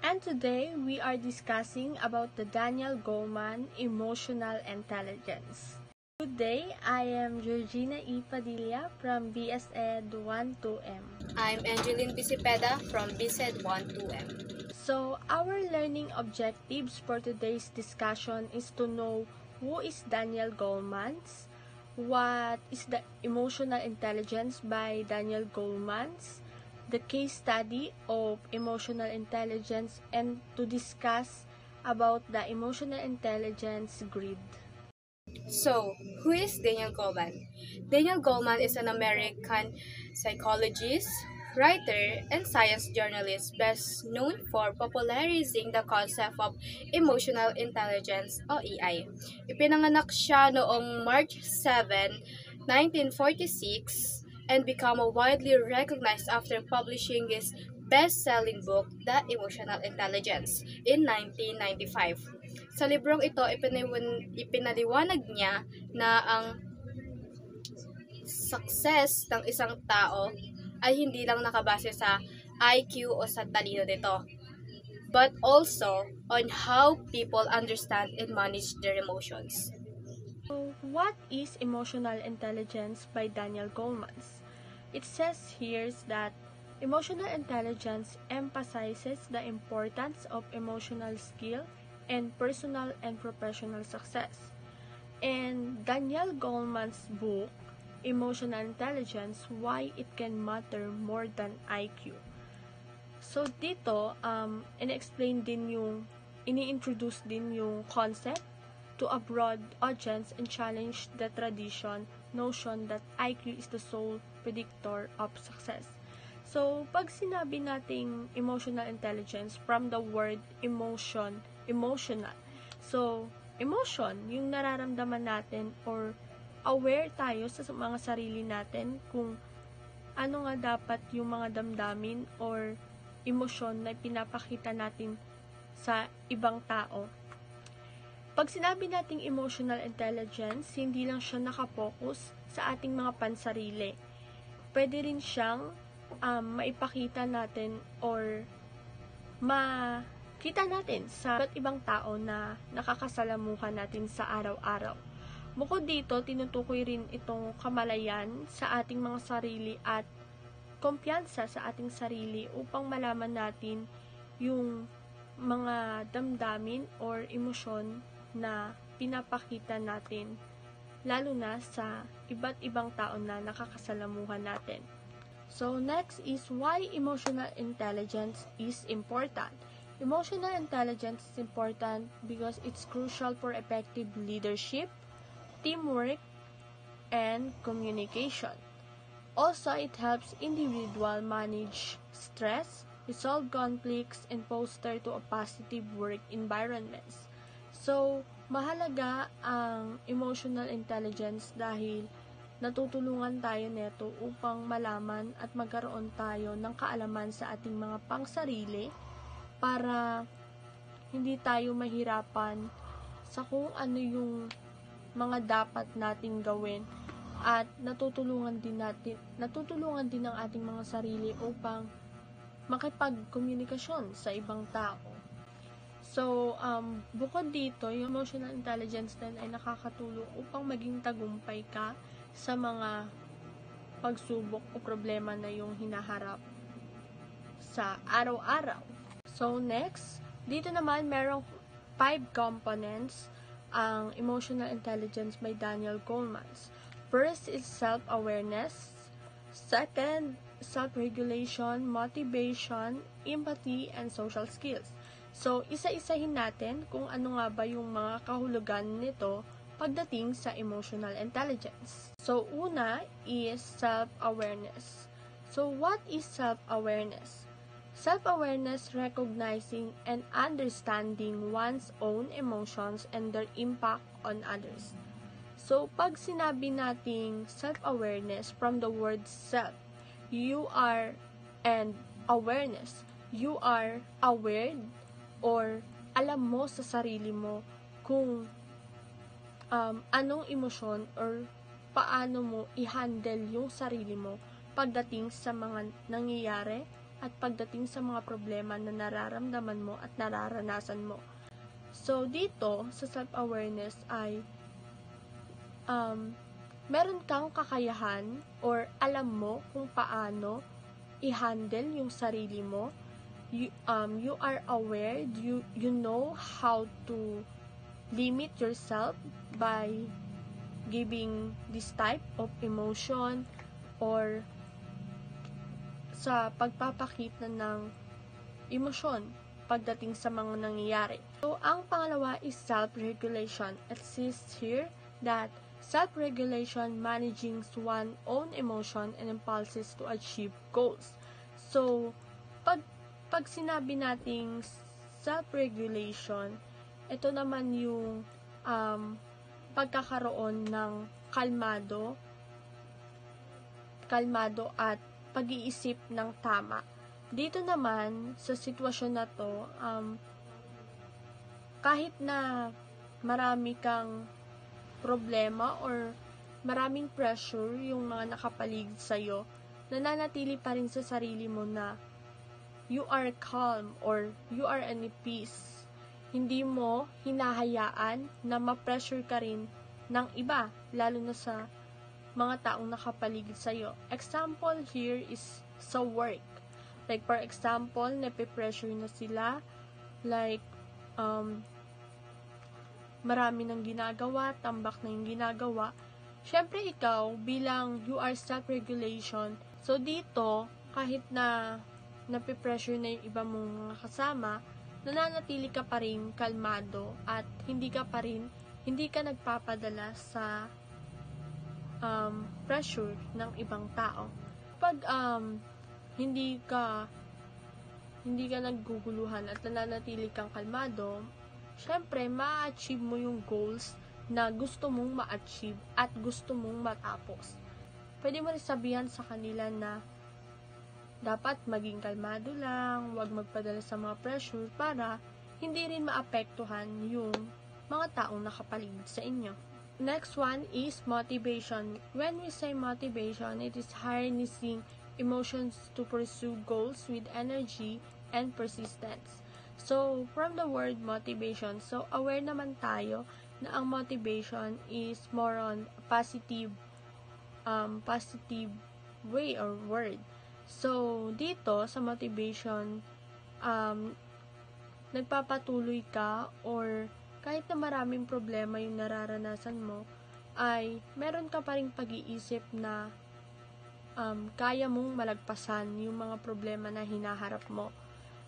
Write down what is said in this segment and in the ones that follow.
And today we are discussing about the Daniel Goleman Emotional Intelligence. Today I am Georgina E. Padilla from BSED 12M. I'm Angeline Pisipeda from BSED 12M. So our learning objectives for today's discussion is to know who is Daniel Goleman, what is the emotional intelligence by Daniel Goleman, the case study of emotional intelligence, and to discuss about the emotional intelligence grid. So, who is Daniel Goleman? Daniel Goleman is an American psychologist, writer, and science journalist best known for popularizing the concept of emotional intelligence o EI. Ipinanganak siya noong March 7, 1946 and become widely recognized after publishing his best-selling book, The Emotional Intelligence, in 1995. Sa librong ito, ipinaliwanag niya na ang success ng isang tao ay hindi lang nakabase sa IQ o sa talino nito, but also on how people understand and manage their emotions. So, what is emotional intelligence by Daniel Goleman? It says here that emotional intelligence emphasizes the importance of emotional skill and personal and professional success. And Daniel Goleman's book, Emotional Intelligence, Why It Can Matter More Than IQ. So, dito, ini-introduce din yung concept to a broad audience and challenge the notion that IQ is the sole predictor of success. So, pag sinabi nating emotional intelligence, from the word emotional. So, emotion, yung nararamdaman natin or aware tayo sa mga sarili natin kung ano nga dapat yung mga damdamin or emosyon na pinapakita natin sa ibang tao. Pag sinabi nating emotional intelligence, hindi lang siya nakapokus sa ating mga pansarili. Pwede rin siyang maipakita natin or makita natin sa iba't ibang tao na nakakasalamuhan natin sa araw-araw. Bukod dito, tinutukoy rin itong kamalayan sa ating mga sarili at kumpiyansa sa ating sarili upang malaman natin yung mga damdamin or emosyon na pinapakita natin, lalo na sa iba't ibang tao na nakakasalamuhan natin. So, next is why emotional intelligence is important. Emotional intelligence is important because it's crucial for effective leadership, teamwork, and communication. Also, it helps individuals manage stress, resolve conflicts, and foster to a positive work environments. So, mahalaga ang emotional intelligence dahil natutulungan tayo neto upang malaman at magkaroon tayo ng kaalaman sa ating mga pangsarili para hindi tayo mahirapan sa kung ano yung mga dapat nating gawin at natutulungan din ng ating mga sarili upang makipagkomunikasyon sa ibang tao. So, bukod dito, yung emotional intelligence din ay nakakatulong upang maging tagumpay ka sa mga pagsubok o problema na yung hinaharap sa araw-araw. So, next, dito naman merong 5 components ang emotional intelligence by Daniel Goleman. First is self-awareness. Second, self-regulation, motivation, empathy, and social skills. So, isa-isahin natin kung ano nga ba yung mga kahulugan nito pagdating sa emotional intelligence. So, una is self-awareness. So, what is self-awareness? Self-awareness, recognizing and understanding one's own emotions and their impact on others. So, pag sinabi nating self-awareness from the word self, you are, and awareness, you are aware or alam mo sa sarili mo kung anong emosyon or paano mo i-handle yung sarili mo pagdating sa mga nangyayari at pagdating sa mga problema na nararamdaman mo at nararanasan mo. So, dito, sa self-awareness ay meron kang kakayahan or alam mo kung paano i-handle yung sarili mo. You are aware, you know how to limit yourself by giving this type of emotion or sa pagpapakita ng emosyon pagdating sa mga nangyayari. So, ang pangalawa is self-regulation. It says here that self-regulation managing one's own emotion and impulses to achieve goals. So, pag sinabi nating self-regulation, ito naman yung pagkakaroon ng kalmado at pag-iisip ng tama. Dito naman, sa sitwasyon na to, kahit na marami kang problema or maraming pressure yung mga nakapaligid sa'yo, nananatili pa rin sa sarili mo na you are calm or you are in peace. Hindi mo hinahayaan na ma-pressure ka rin ng iba, lalo na sa mga taong nakapaligid sa'yo. Example here is sa work. Like, for example, nape-pressure na sila. Like, marami nang ginagawa, tambak na yung ginagawa. Siyempre, ikaw, bilang you are self-regulation, so dito, kahit na nape-pressure na yung iba mong mga kasama, nananatili ka pa rin kalmado at hindi ka nagpapadala sa pressure ng ibang tao. Pag hindi ka nagguguluhan at nananatili kang kalmado, syempre, ma-achieve mo yung goals na gusto mong ma-achieve at gusto mong matapos. Pwede mo rin sabihan sa kanila na dapat maging kalmado lang, huwag magpadala sa mga pressure para hindi rin maapektuhan yung mga taong nakapaligid sa inyo. Next one is motivation. When we say motivation, it is harnessing emotions to pursue goals with energy and persistence. So, from the word motivation, so aware naman tayo na ang motivation is more on positive way or word. So, dito sa motivation, nagpapatuloy ka or kahit na maraming problema yung nararanasan mo, ay meron ka pa ring pag-iisip na kaya mong malagpasan yung mga problema na hinaharap mo.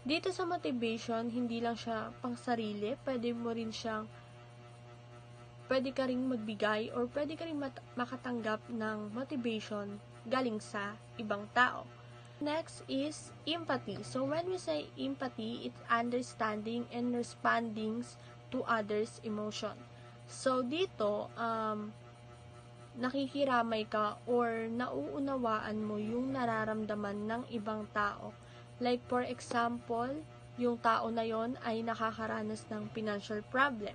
Dito sa motivation, hindi lang siya pang sarili, pwede ka ring magbigay or pwede ka ring makatanggap ng motivation galing sa ibang tao. Next is empathy. So when we say empathy, it's understanding and responding to others' emotion. So dito, nakikiramay ka or nauunawaan mo yung nararamdaman ng ibang tao. Like for example, yung tao na yon ay nakakaranas ng financial problem.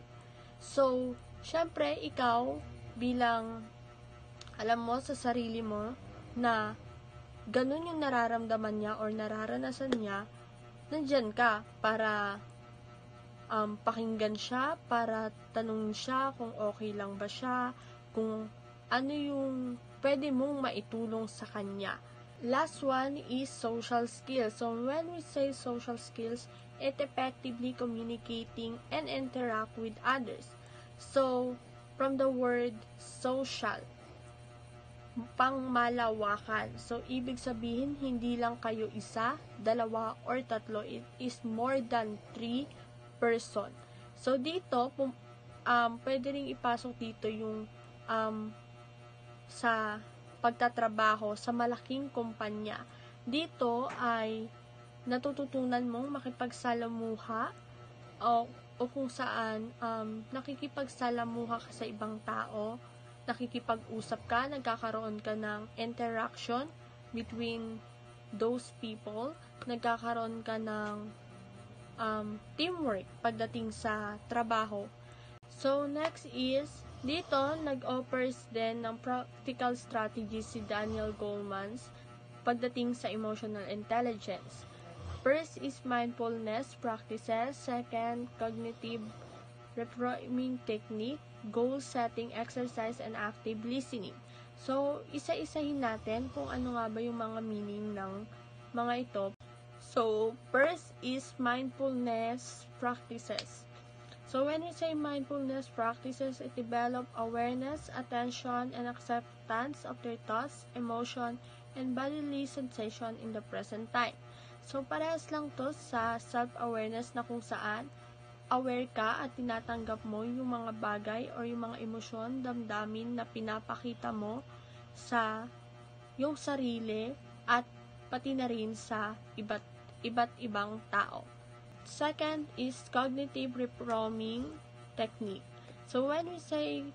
So, syempre, ikaw bilang alam mo sa sarili mo na ganun yung nararamdaman niya or nararanasan niya, nandyan ka para pakinggan siya, para tanungin siya kung okay lang ba siya, kung ano yung pwede mong maitulong sa kanya. Last one is social skills. So, when we say social skills, it effectively communicating and interact with others. So, from the word social, pangmalawakan. So, ibig sabihin, hindi lang kayo isa, dalawa, or tatlo. It is more than 3 person. So, dito, pwede ring ipasok dito yung sa pagtatrabaho sa malaking kumpanya. Dito ay natututunan mong makipagsalamuha o kung saan nakikipagsalamuha ka sa ibang tao, nakikipag-usap ka, nagkakaroon ka ng interaction between those people, nagkakaroon ka ng teamwork pagdating sa trabaho. So, next is, dito, nag-offers din ng practical strategies si Daniel Goleman pagdating sa emotional intelligence. First is mindfulness practices. Second, cognitive reframing technique, goal setting exercise, and active listening. So, isa-isahin natin kung ano nga ba yung mga meaning ng mga ito. So, first is mindfulness practices. So, when we say mindfulness practices, it develop awareness, attention, and acceptance of their thoughts, emotion, and bodily sensation in the present time. So, parehas lang to sa self-awareness na kung saan aware ka at tinatanggap mo yung mga bagay or yung mga emosyon, damdamin na pinapakita mo sa yung sarili at pati na rin sa iba't ibang tao. Second is cognitive reframing technique. So when we say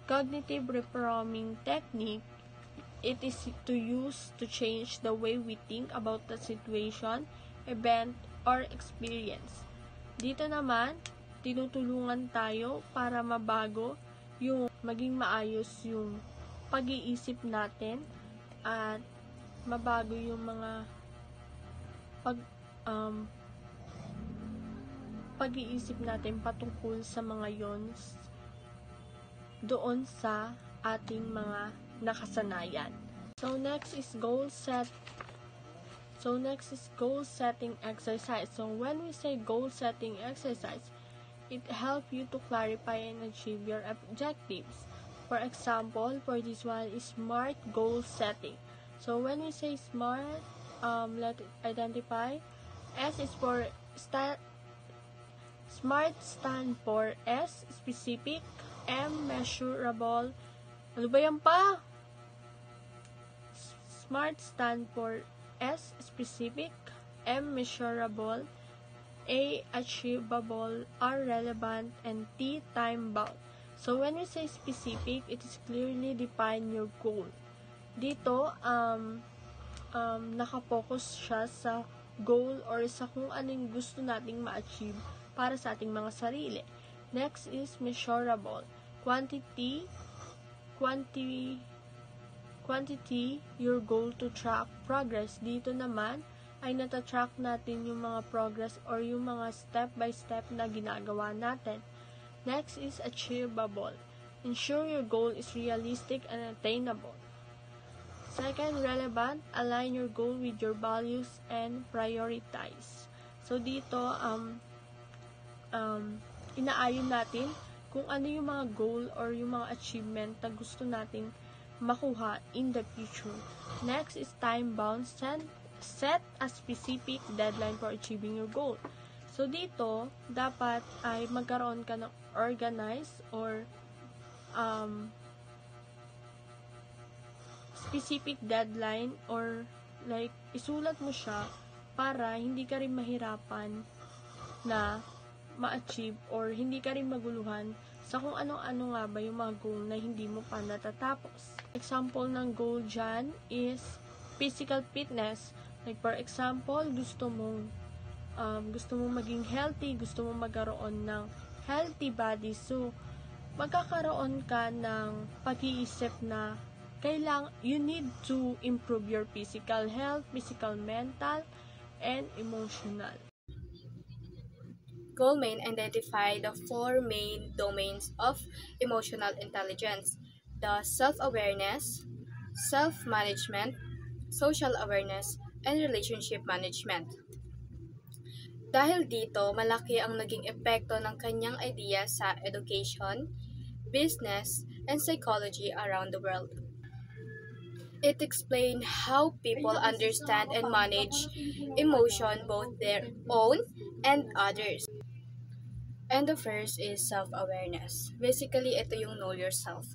cognitive reframing technique, it is to use to change the way we think about the situation, event, or experience. Dito naman, tinutulungan tayo para mabago yung maging maayos yung pag-iisip natin at mabago yung mga pag-iisip natin patungkol sa mga yon doon sa ating mga nakasanayan. So next is goal setting exercise. So when we say goal setting exercise, it helps you to clarify and achieve your objectives. For example, for this one is SMART goal setting. So when we say SMART, let's identify. S is for SMART stand for S, specific, M, measurable. Ano ba yan pa? SMART stand for S, specific, M, measurable, A, achievable, R, relevant, and T, time-bound. So, when we say specific, it is clearly define your goal. Dito, nakapokus siya sa goal or sa kung anong gusto nating ma-achieve para sa ating mga sarili. Next is measurable. Quantity, your goal to track progress. Dito naman, ay natatrack natin yung mga progress or yung mga step-by-step na ginagawa natin. Next is achievable. Ensure your goal is realistic and attainable. Second, relevant. Align your goal with your values and prioritize. So, dito, inaayon natin kung ano yung mga goal or yung mga achievement na gusto nating makuha in the future. Next is time-bound. Set a specific deadline for achieving your goal. So, dito, dapat ay magkaroon ka ng organized or specific deadline or like, isulat mo siya para hindi ka rin mahirapan na ma-achieve or hindi ka rin maguluhan sa kung ano-ano nga ba yung mga goal na hindi mo pa natatapos. Example ng goal dyan is physical fitness. Like for example, gusto mong maging healthy, gusto mong magkaroon ng healthy body. So, magkakaroon ka ng pag-iisip na you need to improve your physical health, physical, mental, and emotional. Goldman identified the four main domains of emotional intelligence: the self-awareness, self-management, social awareness, and relationship management. Dahil dito, malaki ang naging epekto ng kanyang idea sa education, business, and psychology around the world. It explained how people understand and manage emotion, both their own and others. And the first is self-awareness. Basically, ito yung know yourself.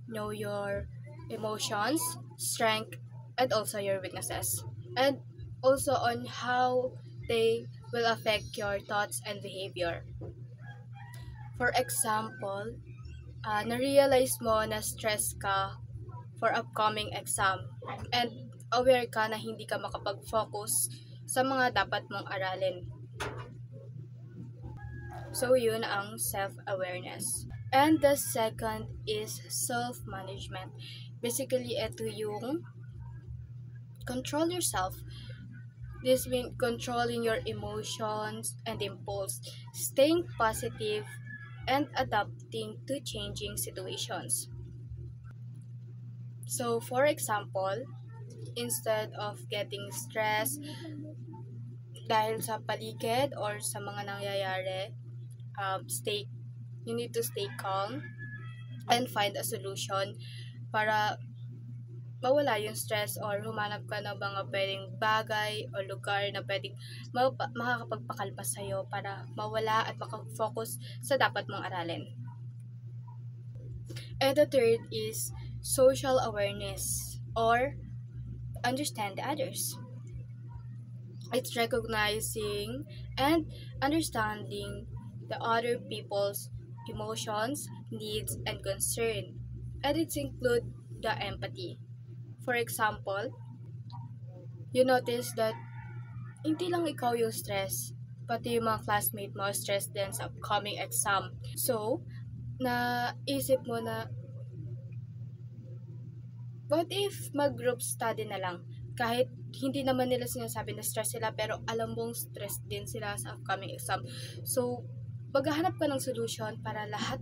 Know your emotions, strength, and also your weaknesses. And also on how they will affect your thoughts and behavior. For example, na-realize mo na stress ka for upcoming exam and aware ka na hindi ka makapag-focus sa mga dapat mong aralin. So, yun ang self-awareness. And the second is self-management. Basically, ito yung control yourself. This means controlling your emotions and impulse, staying positive, and adapting to changing situations. So, for example, instead of getting stressed dahil sa paligid or sa mga nangyayari, stay you need to stay calm and find a solution para mawala yung stress or humanap ka ng mga pwedeng bagay o lugar na pwedeng makakapagpakalma sa'yo para mawala at makafocus sa dapat mong aralin. And the third is social awareness or understand others. It's recognizing and understanding the other people's emotions, needs, and concern. And it's include the empathy. For example, you notice that hindi lang ikaw yung stress, pati yung mga classmate mo stress din sa upcoming exam. So, naisip mo na, what if mag-group study na lang? Kahit hindi naman nila sinasabi na stress sila, pero alam mong stress din sila sa upcoming exam. So, maghahanap ka ng solution para lahat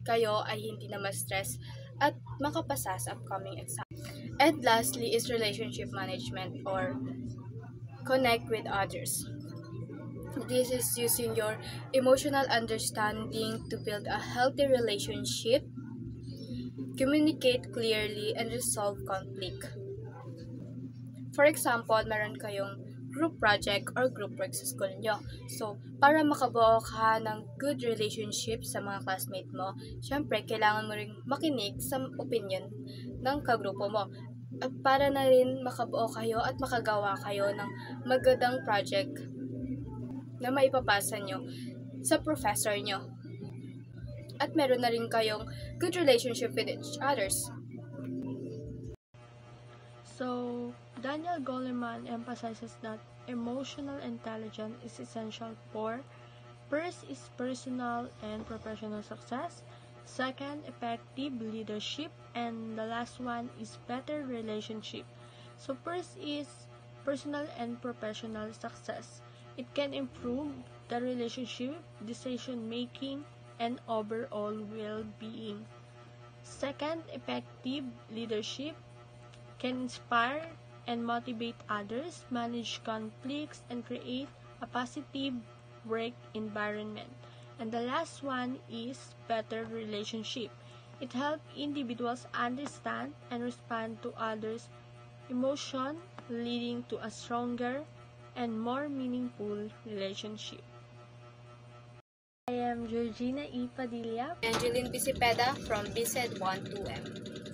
kayo ay hindi na ma-stress at makapasa sa upcoming exam. And lastly is relationship management or connect with others. This is using your emotional understanding to build a healthy relationship, communicate clearly, and resolve conflict. For example, meron kayong group project or group work sa school nyo. So, para makabuo ka ng good relationship sa mga classmate mo, syempre, kailangan mo rin makinig sa opinion ng kagrupo mo. At para na rin makabuo kayo at makagawa kayo ng magandang project na maipapasa nyo sa professor nyo. At meron na rin kayong good relationship with each others. So, Daniel Goleman emphasizes that emotional intelligence is essential for first is personal and professional success, second, effective leadership, and the last one is better relationship. So, first is personal and professional success. It can improve the relationship, decision making, and overall well-being. Second, effective leadership can inspire and motivate others, manage conflicts, and create a positive work environment. And the last one is better relationship. It helps individuals understand and respond to others' emotion, leading to a stronger and more meaningful relationship. I am Georgina E. Padilla Angeline Bisipeda from BSED 12M.